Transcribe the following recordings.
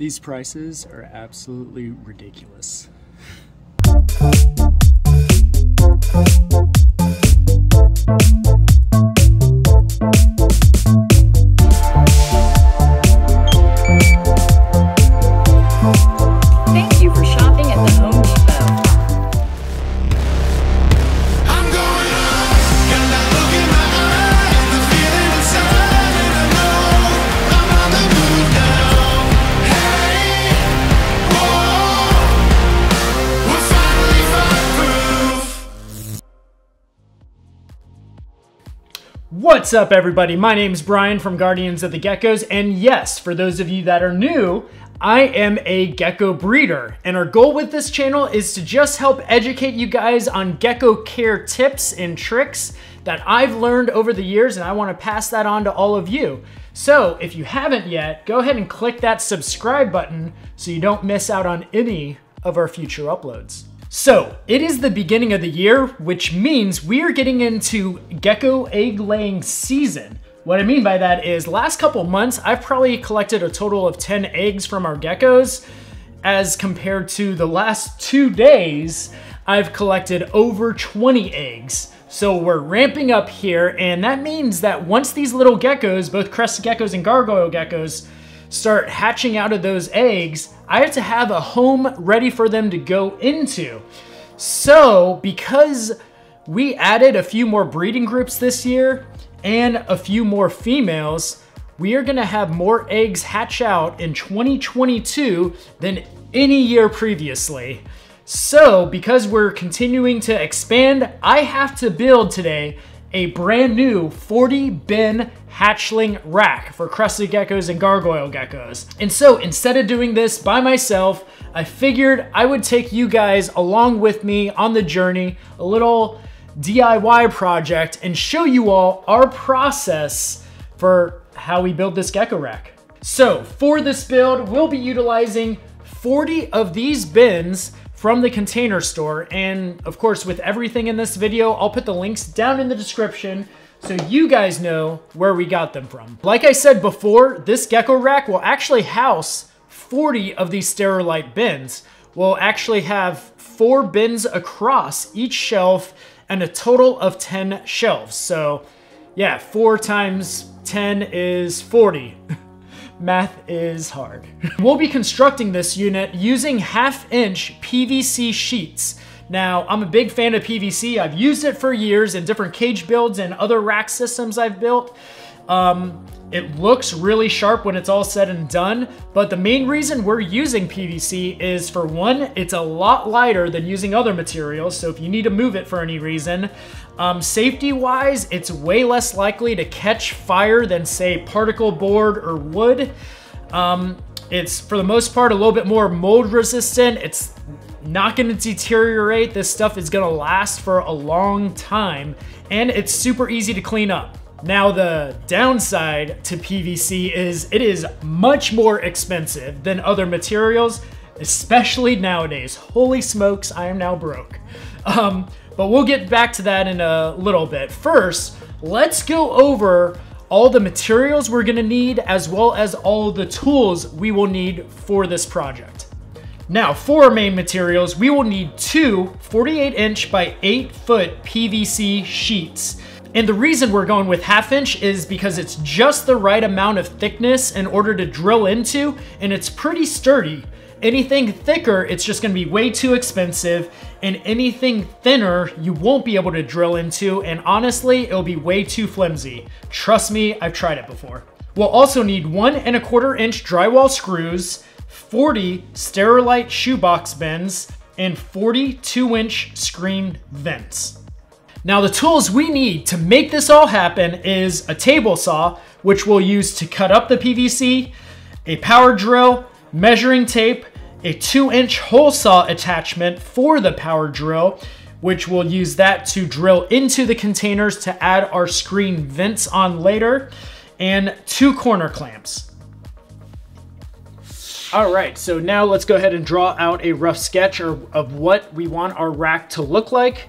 These prices are absolutely ridiculous. Thank you for shopping at the Home Depot. I'm going up, got that look in my eye, the feeling inside, and I know I'm on the move now. Hey, whoa, we're finally fireproof. What's up, everybody? My name's Brian from Guardians of the Geckos, and yes, for those of you that are new, I am a gecko breeder, and our goal with this channel is to just help educate you guys on gecko care tips and tricks that I've learned over the years, and I want to pass that on to all of you. So if you haven't yet, go ahead and click that subscribe button so you don't miss out on any of our future uploads. So it is the beginning of the year, which means we are getting into gecko egg laying season. What I mean by that is last couple months, I've probably collected a total of 10 eggs from our geckos, as compared to the last 2 days, I've collected over 20 eggs. So we're ramping up here, and that means that once these little geckos, both Crested Geckos and Gargoyle Geckos, start hatching out of those eggs, I have to have a home ready for them to go into. So because we added a few more breeding groups this year, and a few more females, we are gonna have more eggs hatch out in 2022 than any year previously. So because we're continuing to expand, I have to build today a brand new 40 bin hatchling rack for Crested Geckos and Gargoyle Geckos. And so instead of doing this by myself, I figured I would take you guys along with me on the journey, a little DIY project, and show you all our process for how we build this gecko rack. So for this build, we'll be utilizing 40 of these bins from the Container Store, and of course with everything in this video, I'll put the links down in the description so you guys know where we got them from. Like I said before, this gecko rack will actually house 40 of these Sterilite bins. We'll actually have 4 bins across each shelf and a total of 10 shelves. So yeah, 4 times 10 is 40. Math is hard. We'll be constructing this unit using 1/2-inch PVC sheets. Now, I'm a big fan of PVC. I've used it for years in different cage builds and other rack systems I've built. It looks really sharp when it's all said and done, but the main reason we're using PVC is, for one, it's a lot lighter than using other materials, so if you need to move it for any reason. Safety-wise, it's way less likely to catch fire than, say, particle board or wood. It's, for the most part, a little bit more mold resistant. It's not gonna deteriorate. This stuff is gonna last for a long time, and it's super easy to clean up. Now, the downside to PVC is it is much more expensive than other materials, especially nowadays. Holy smokes, I am now broke. But we'll get back to that in a little bit. First, let's go over all the materials we're gonna need, as well as all the tools we will need for this project. Now, for our main materials, we will need 2 48-inch by 8-foot PVC sheets. And the reason we're going with 1/2-inch is because it's just the right amount of thickness in order to drill into, and it's pretty sturdy. Anything thicker, it's just gonna be way too expensive, and anything thinner, you won't be able to drill into, and honestly, it'll be way too flimsy. Trust me, I've tried it before. We'll also need 1 1/4-inch drywall screws, 40 Sterilite shoebox bins, and 40 2-inch screen vents. Now, the tools we need to make this all happen is a table saw, which we'll use to cut up the PVC, a power drill, measuring tape, a 2-inch hole saw attachment for the power drill, which we'll use that to drill into the containers to add our screen vents on later, and 2 corner clamps. All right, so now let's go ahead and draw out a rough sketch of what we want our rack to look like.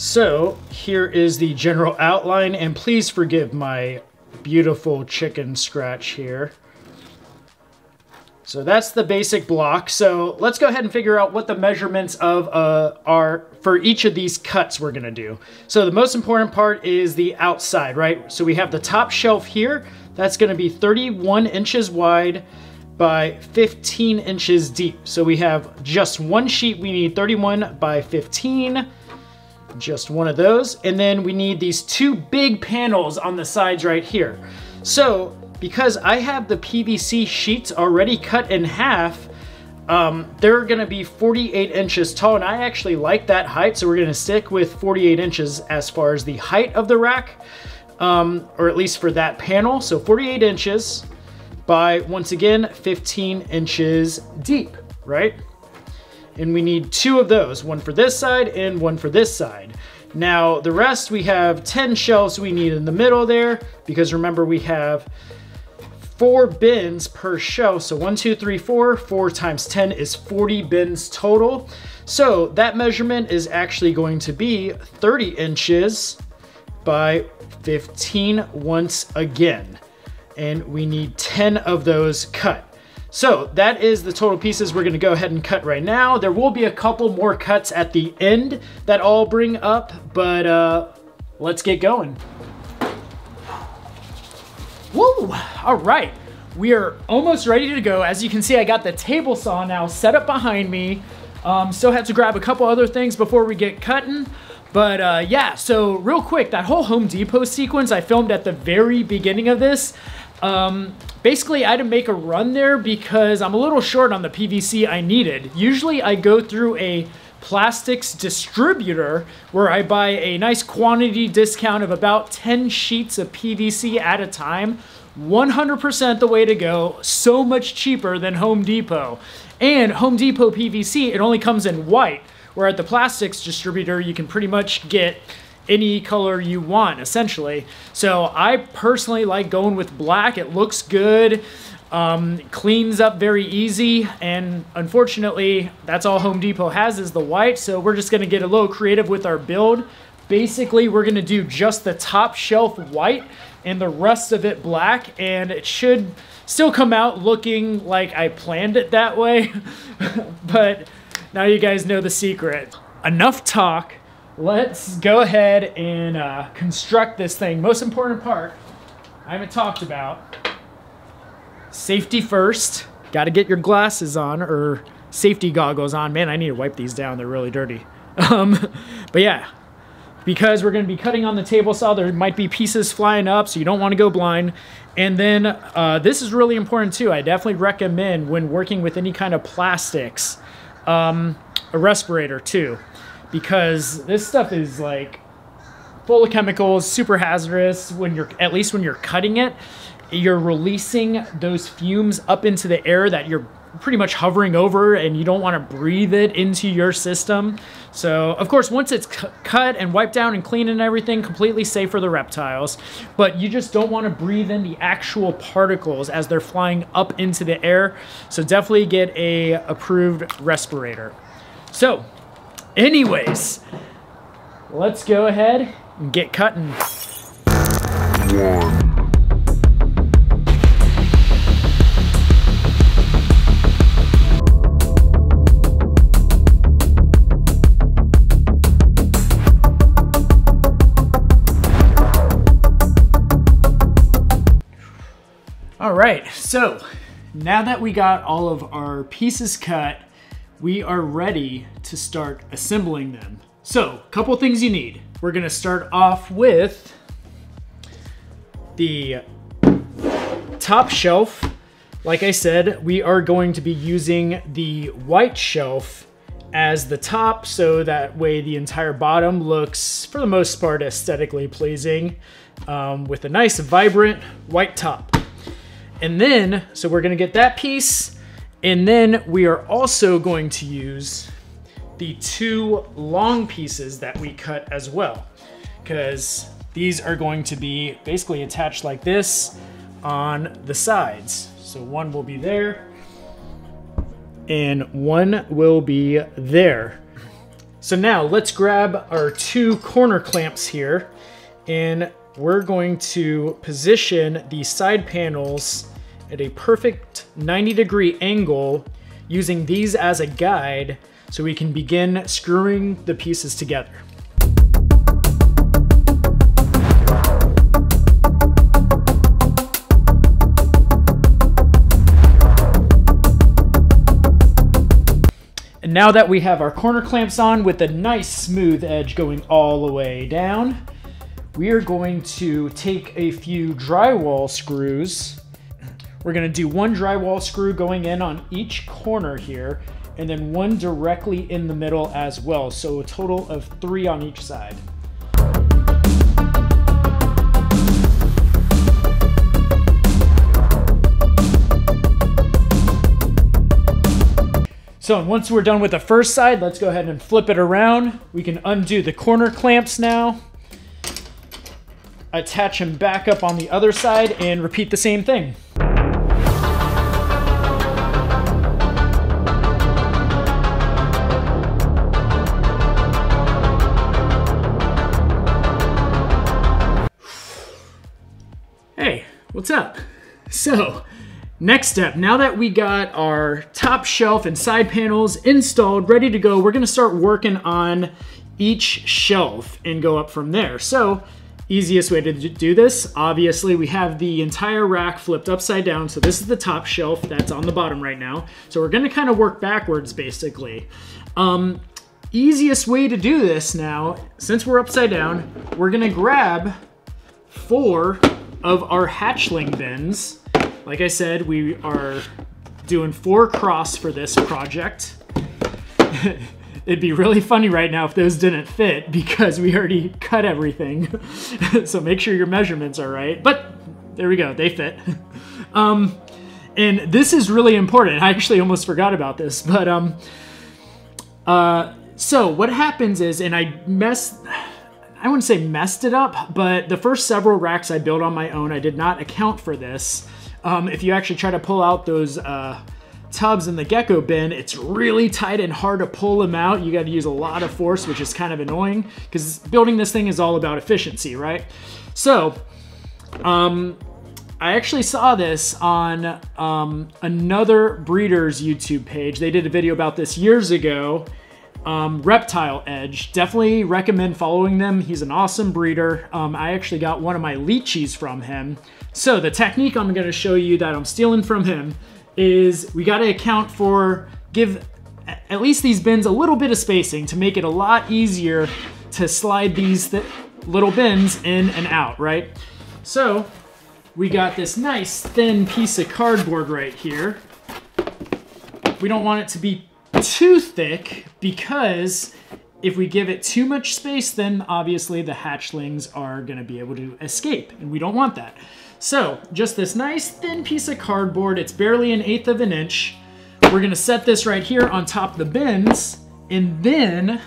So here is the general outline, and please forgive my beautiful chicken scratch here. So that's the basic block. So let's go ahead and figure out what the measurements of are for each of these cuts we're gonna do. So the most important part is the outside, right? So we have the top shelf here. That's gonna be 31 inches wide by 15 inches deep. So we have just one sheet. We need 31 by 15, just one of those. And then we need these two big panels on the sides right here. So because I have the PVC sheets already cut in half, they're gonna be 48 inches tall, and I actually like that height, so we're gonna stick with 48 inches as far as the height of the rack, or at least for that panel. So 48 inches by, once again, 15 inches deep, right? And we need two of those, one for this side and one for this side. Now, the rest, we have 10 shelves we need in the middle there, because remember, we have 4 bins per shelf. So 1, 2, 3, 4, 4 times 10 is 40 bins total. So that measurement is actually going to be 30 inches by 15 once again. And we need 10 of those cut. So that is the total pieces we're gonna go ahead and cut right now. There will be a couple more cuts at the end that I'll bring up, but let's get going. Woo! All right, we are almost ready to go. As you can see, I got the table saw now set up behind me. Still have to grab a couple other things before we get cutting. But yeah, so real quick, that whole Home Depot sequence I filmed at the very beginning of this. Basically, I had to make a run there because I'm a little short on the PVC I needed. Usually I go through a plastics distributor where I buy a nice quantity discount of about 10 sheets of PVC at a time. 100% the way to go. So much cheaper than Home Depot. And Home Depot PVC, it only comes in white, where at the plastics distributor you can pretty much get any color you want, essentially. So I personally like going with black. It looks good. Cleans up very easy, and unfortunately that's all Home Depot has is the white, so we're just going to get a little creative with our build. Basically, we're going to do just the top shelf white and the rest of it black, and it should still come out looking like I planned it that way. But now you guys know the secret. Enough talk. Let's go ahead and construct this thing. Most important part I haven't talked about. Safety first. Got to get your glasses on, or safety goggles on. Man, I need to wipe these down. They're really dirty. But yeah, because we're going to be cutting on the table saw, there might be pieces flying up, so you don't want to go blind. And then this is really important too. I definitely recommend when working with any kind of plastics, a respirator too, because this stuff is like full of chemicals, super hazardous. When you're, at least when you're cutting it, you're releasing those fumes up into the air that you're pretty much hovering over, and you don't want to breathe it into your system. So of course, once it's cut and wiped down and clean and everything, completely safe for the reptiles, but you just don't want to breathe in the actual particles as they're flying up into the air. So definitely get a approved respirator. So anyways, let's go ahead and get cutting. All right, so now that we got all of our pieces cut, we are ready to start assembling them. So, a couple things you need. We're gonna start off with the top shelf. Like I said, we are going to be using the white shelf as the top, so that way the entire bottom looks, for the most part, aesthetically pleasing, with a nice, vibrant white top. And then, so we're gonna get that piece, and then we are also going to use the two long pieces that we cut as well, because these are going to be basically attached like this on the sides. So one will be there, and one will be there. So now let's grab our two corner clamps here, and we're going to position the side panels at a perfect 90-degree angle using these as a guide so we can begin screwing the pieces together. And now that we have our corner clamps on with a nice smooth edge going all the way down, we are going to take a few drywall screws. We're gonna do one drywall screw going in on each corner here, and then one directly in the middle as well. So a total of 3 on each side. So once we're done with the first side, let's go ahead and flip it around. We can undo the corner clamps now, attach them back up on the other side, and repeat the same thing. Hey, what's up? So, next step, now that we got our top shelf and side panels installed, ready to go, we're gonna start working on each shelf and go up from there. So, easiest way to do this, obviously we have the entire rack flipped upside down. So this is the top shelf that's on the bottom right now. So we're gonna kind of work backwards basically. Easiest way to do this now, since we're upside down, we're gonna grab 4 of our hatchling bins. Like I said, we are doing 4 cross for this project. It'd be really funny right now if those didn't fit because we already cut everything. So make sure your measurements are right. But there we go, they fit. And this is really important. I actually almost forgot about this. But so what happens is, and I wouldn't say messed it up, but the first several racks I built on my own, I did not account for this. If you actually try to pull out those tubs in the gecko bin, it's really tight and hard to pull them out. You got to use a lot of force, which is kind of annoying because building this thing is all about efficiency, right? So I actually saw this on another breeder's YouTube page. They did a video about this years ago. Reptile Edge, definitely recommend following them. He's an awesome breeder. I actually got one of my leechies from him. So the technique I'm going to show you that I'm stealing from him is we got to account for, give at least these bins a little bit of spacing to make it a lot easier to slide these little bins in and out, right? So we got this nice thin piece of cardboard right here. We don't want it to be too thick because if we give it too much space, then obviously the hatchlings are going to be able to escape, and we don't want that. So just this nice thin piece of cardboard, it's barely 1/8 of an inch. We're going to set this right here on top of the bins, and then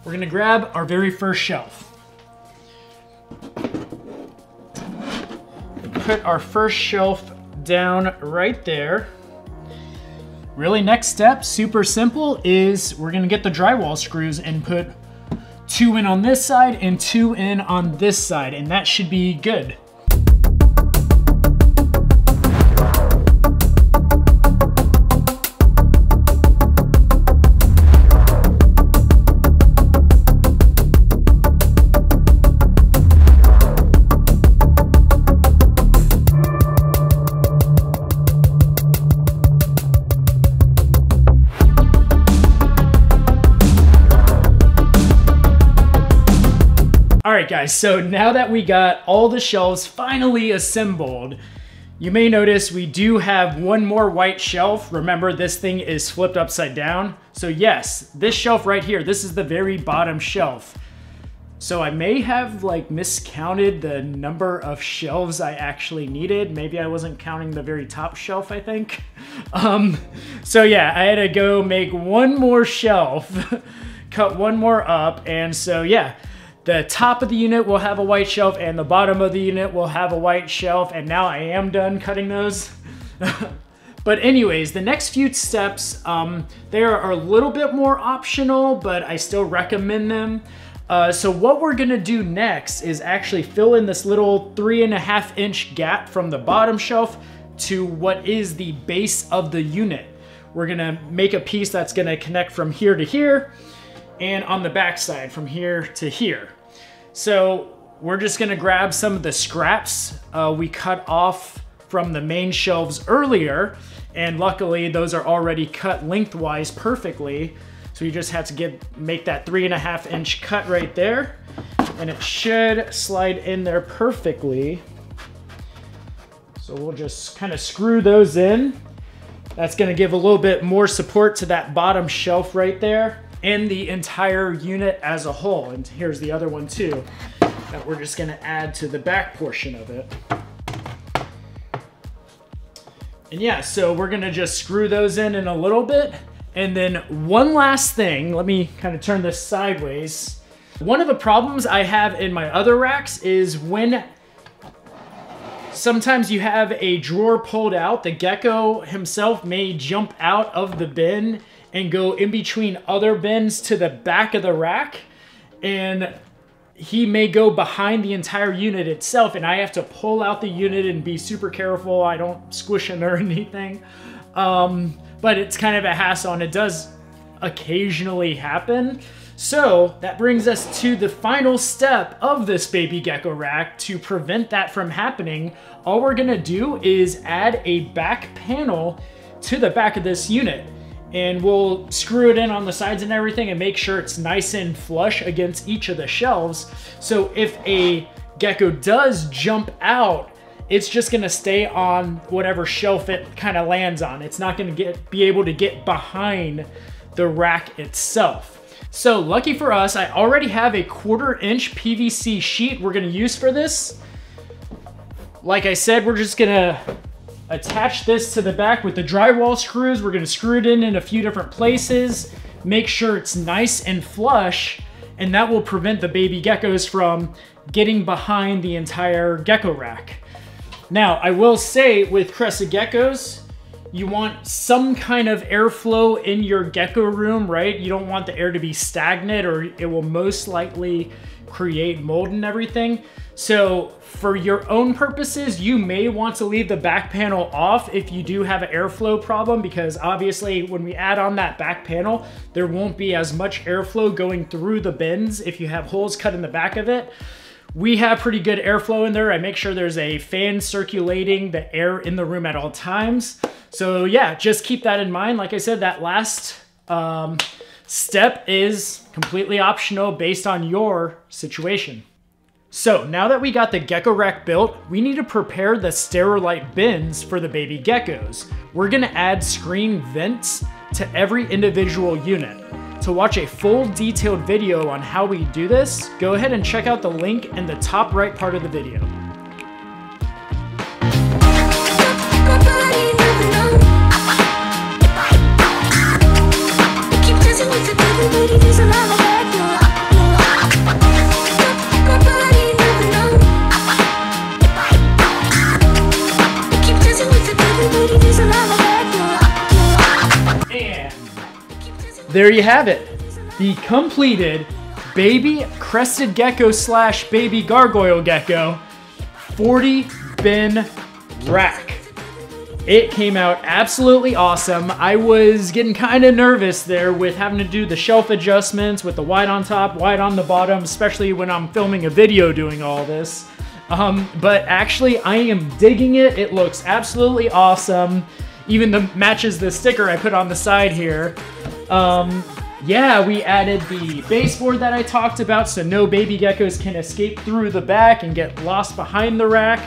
we're going to grab our very first shelf. Put our first shelf down right there. Really, next step, super simple, is we're gonna get the drywall screws and put 2 in on this side and 2 in on this side, and that should be good. Alright guys, so now that we got all the shelves finally assembled, you may notice we do have one more white shelf. Remember, this thing is flipped upside down. So yes, this shelf right here, this is the very bottom shelf. So I may have like miscounted the number of shelves I actually needed. Maybe I wasn't counting the very top shelf, I think. So yeah, I had to go make one more shelf, cut one more up, and so yeah. The top of the unit will have a white shelf and the bottom of the unit will have a white shelf, and now I am done cutting those. But anyways, the next few steps, they are a little bit more optional, but I still recommend them. So what we're gonna do next is actually fill in this little 3.5 inch gap from the bottom shelf to what is the base of the unit. We're gonna make a piece that's gonna connect from here to here and on the back side from here to here. So we're just gonna grab some of the scraps we cut off from the main shelves earlier, and luckily those are already cut lengthwise perfectly. So you just have to make that 3.5 inch cut right there, and it should slide in there perfectly. So we'll just kind of screw those in. That's gonna give a little bit more support to that bottom shelf right there and the entire unit as a whole. And here's the other one too, that we're just gonna add to the back portion of it. And yeah, so we're gonna just screw those in a little bit. And then one last thing, let me kind of turn this sideways. One of the problems I have in my other racks is when sometimes you have a drawer pulled out, the gecko himself may jump out of the bin and go in between other bins to the back of the rack, and he may go behind the entire unit itself, and I have to pull out the unit and be super careful I don't squish him or anything. But it's kind of a hassle, and it does occasionally happen. So that brings us to the final step of this baby gecko rack. To prevent that from happening, all we're gonna do is add a back panel to the back of this unit, and we'll screw it in on the sides and everything and make sure it's nice and flush against each of the shelves. So if a gecko does jump out, it's just gonna stay on whatever shelf it kind of lands on. It's not gonna be able to get behind the rack itself. So lucky for us, I already have a 1/4 inch PVC sheet we're gonna use for this. Like I said, we're just gonna attach this to the back with the drywall screws. We're gonna screw it in a few different places, make sure it's nice and flush, and that will prevent the baby geckos from getting behind the entire gecko rack. Now, I will say with Crested Geckos, you want some kind of airflow in your gecko room, right? You don't want the air to be stagnant, or it will most likely create mold and everything. So for your own purposes, you may want to leave the back panel off if you do have an airflow problem, because obviously when we add on that back panel, there won't be as much airflow going through the bins if you have holes cut in the back of it. We have pretty good airflow in there. I make sure there's a fan circulating the air in the room at all times. So yeah, just keep that in mind. Like I said, that last step is completely optional based on your situation. So now that we got the gecko rack built, we need to prepare the Sterilite bins for the baby geckos. We're gonna add screen vents to every individual unit. To watch a full detailed video on how we do this, go ahead and check out the link in the top right part of the video. There you have it, the completed baby Crested Gecko / baby Gargoyle Gecko 40 bin rack. It came out absolutely awesome. I was getting kind of nervous there with having to do the shelf adjustments with the wide on top, wide on the bottom, especially when I'm filming a video doing all this. But actually I am digging it. It looks absolutely awesome. Even matches the sticker I put on the side here. Yeah, we added the baseboard that I talked about so no baby geckos can escape through the back and get lost behind the rack.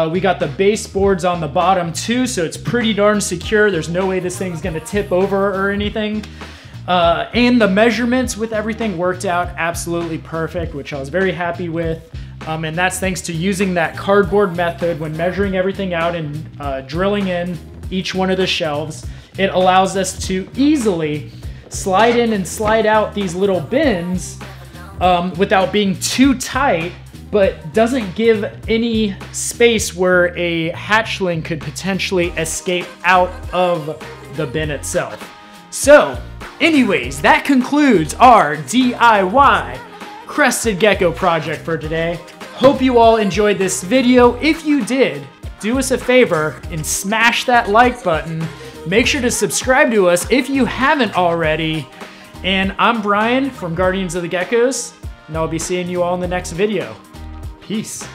We got the baseboards on the bottom too, so it's pretty darn secure. There's no way this thing's gonna tip over or anything. And the measurements with everything worked out absolutely perfect, which I was very happy with. And that's thanks to using that cardboard method when measuring everything out and drilling in each one of the shelves. It allows us to easily slide in and slide out these little bins without being too tight, but doesn't give any space where a hatchling could potentially escape out of the bin itself. So anyways, that concludes our DIY Crested Gecko project for today. Hope you all enjoyed this video. If you did, do us a favor and smash that like button. Make sure to subscribe to us if you haven't already. And I'm Brian from Guardians of the Geckos, and I'll be seeing you all in the next video. Peace.